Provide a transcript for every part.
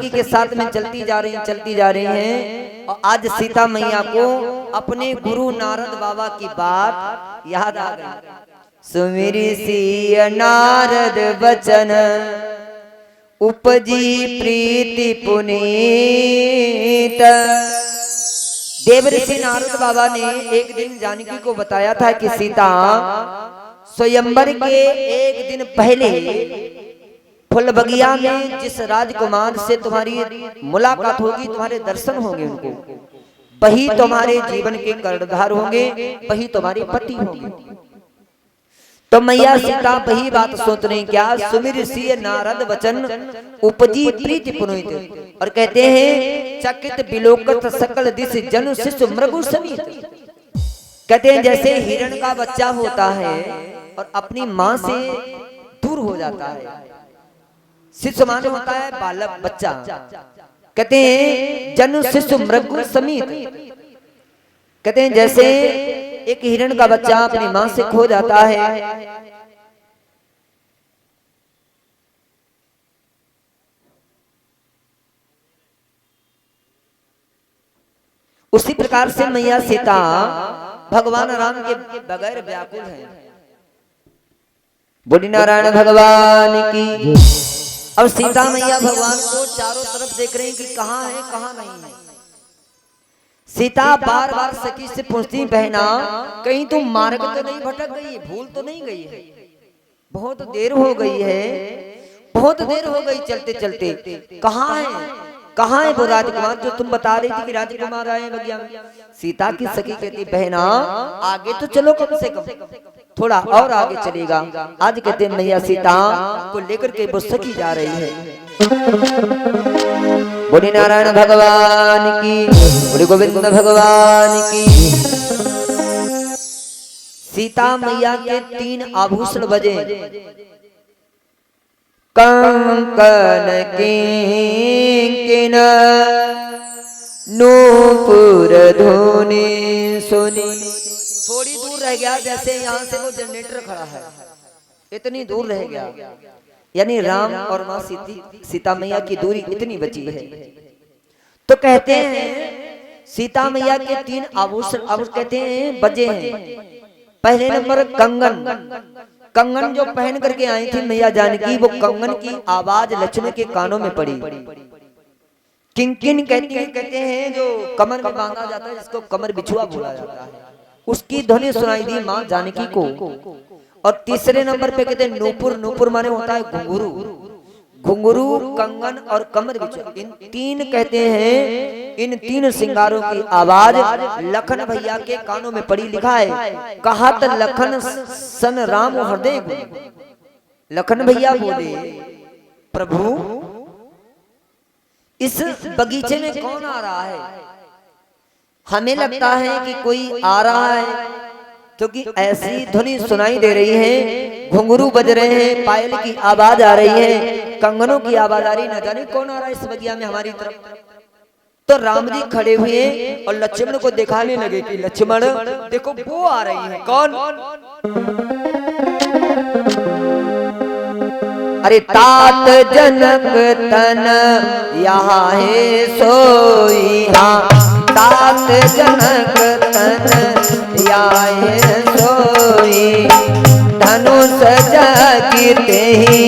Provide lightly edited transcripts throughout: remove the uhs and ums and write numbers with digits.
के साथ में चलती जा रही हैं और आज सीता मैया को अपने गुरु नारद बाबा की बात याद आ गई। सुमिरि सिय नारद बचन उपजी प्रीति पुनीत। देवऋषि नारद बाबा ने एक दिन जानकी को बताया था कि सीता स्वयंवर के एक दिन पहले फुल बगिया में जिस राजकुमार से तुम्हारी मुलाकात होगी, तुम्हारे दर्शन होंगे, उनको वही तुम्हारे जीवन के कर्णधार होंगे, वही तुम्हारे पति होंगे। तो मैया सीता वही बात सोच रही, क्या सुमिर सिय नारद वचन उपजी प्रीति पुनीत। और कहते हैं चकित बिलोकत सकल दिश जनु शिशु मृगु समीत। कहते हैं जैसे हिरण का बच्चा होता है और अपनी माँ से दूर हो जाता है, शिशु मान होता है बालक बच्चा, कहते हैं जनु शिशु मृगु समीत। कहते हैं जैसे एक हिरण का बच्चा अपनी मां से खो जाता है, उसी प्रकार से मैया सीता भगवान राम के बगैर व्याकुल है। बोली नारायण भगवान की। अब सीता मैया भगवान को चारों तरफ देख रही कि कहाँ है कहाँ नहीं है। सीता बार बार सखी से पूछती, बहना कहीं तुम मार्ग तो नहीं भटक गई, भूल तो नहीं गई है? बहुत देर हो गई है, बहुत देर हो गई चलते चलते, कहाँ है कहाँ है वो राजकुमार जो तुम बता रही थी कि राजकुमार आए बगिया में? सीता की सखी कहती, बहना आगे तो चलो, कम से कम थोड़ा और आगे चलेगा। आज कहते हैं मैया सीता को लेकर के वो सखी जा रही है। बोली नारायण भगवान की, बोली गोविंद भगवान की। सीता मैया के 3 आभूषण बजे, कंकन किंकिन नूपुर धुनी सुनी। थोड़ी दूर रह गया, जैसे यहाँ से वो जनरेटर खड़ा है, इतनी दूर रह गया, यानी राम और माँ सीता मैया की दूरी इतनी बची है। तो कहते हैं सीता मैया के 3 आभूषण कहते हैं बजे हैं। पहले नंबर कंगन, कंगन जो पहन करके आई थी मैया जानकी, वो कंगन की आवाज लक्ष्मण के कानों में पड़ी। किंकिन कहते हैं जो कमर में बांधा जाता है, जिसको कमर बिछुआ बोला जाता है, उसकी ध्वनि सुनाई दी माँ जानकी को। और तीसरे नंबर पे कहते हैं नूपुर, नूपुर माने होता है घुंघरू, घुंघरू, कंगन और कमर बिछुआ, इन 3 कहते हैं, इन 3 श्रृंगारों की आवाज लखन भैया के कानों में पड़ी। लिखा है कहत लखन सन राम हृदय गुण। लखन भैया बोले, प्रभु इस बगीचे में कौन आ रहा है? हमें लगता है कि कोई आ रहा है, क्योंकि ऐसी ध्वनि सुनाई दे रही है, घुंघरू बज रहे हैं, पायल की आवाज आ रही है, कंगनों की आवाज आ रही, न जाने कौन आ रहा है इस बगिया में हमारी तरफ। तो राम जी खड़े हुए और लक्ष्मण को दिखाने लगे कि लक्ष्मण देखो वो आ रही है। कौन? अरे तात जनक तन यहाँ है सोई, तात जनक तन यहाँ है सोई, धनुष जगते ही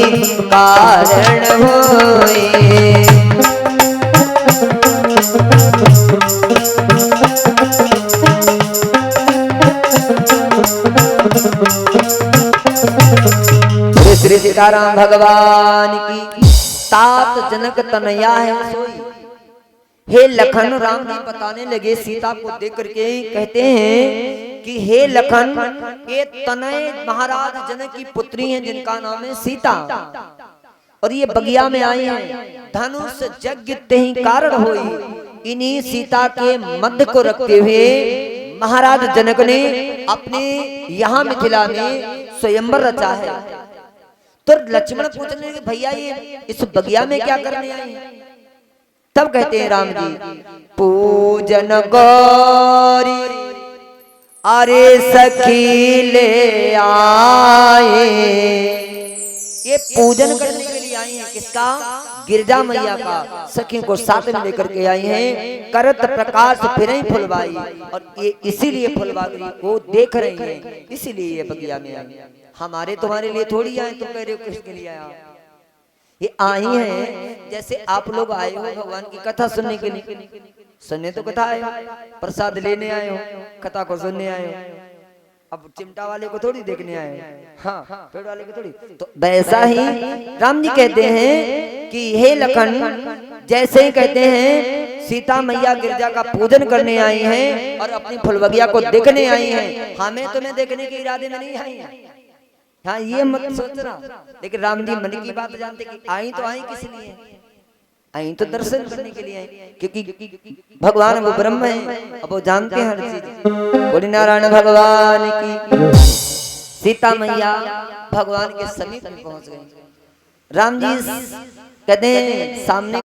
कारण होई। श्री सीताराम भगवान की। तात जनक तनया है सोई। हे लखन, राम जी बताने लगे सीता को देख करके, कहते हैं कि हे लखन, ये तनय महाराज जनक की पुत्री हैं जिनका नाम है सीता, और ये बगिया में आई हैं, धनुष यज्ञ ते ही कारण होई। इन्हीं सीता के मध्य को रखते हुए महाराज जनक ने अपने यहाँ मिथिला में स्वयंवर रचा है। तो लक्ष्मण पूछने लगे, भैया ये इस बगिया में क्या करने आए हैं? तब कहते हैं राम जी, पूजन गौरी अरे सखी ले आए। ये पूजन करने के लिए आई हैं, किसका? गिरजा मैया का सखी को साथ में लेकर के आई हैं। करत प्रकाश फिरई फुलवाई, और ये इसीलिए फुलवारी को देख रही हैं, इसीलिए ये बगिया में आई। हमारे तुम्हारे लिए थोड़ी आए, तुम कह रहे हो किसके लिए आया। ये आई हैं जैसे आप लोग आए हो भगवान की कथा सुनने के लिए। सुनने तो कथा आए हो, प्रसाद लेने आए हो, कथा को सुनने आए हो। अब चिमटा वाले को थोड़ी देखने आए हो, हाँ पेड़ वाले को थोड़ी। तो वैसा ही राम जी कहते हैं कि हे लखन, जैसे ही कहते हैं सीता मैया गिरजा का पूजन करने आई हैं और अपनी फुलबगिया को देखने आई हैं। हमें तुम्हें देखने के इरादे में नहीं आई हैं, हाँ ये मत सोचना। लेकिन राम जी मन की बात जानते कि आई तो आई किस लिए, आई तो दर्शन करने के लिए आई, क्योंकि भगवान वो ब्रह्म है, अब वो जानते हैं हर चीज। बोले नारायण भगवान की। सीता मैया भगवान के समीप में पहुंच गई। राम जी कहते हैं सामने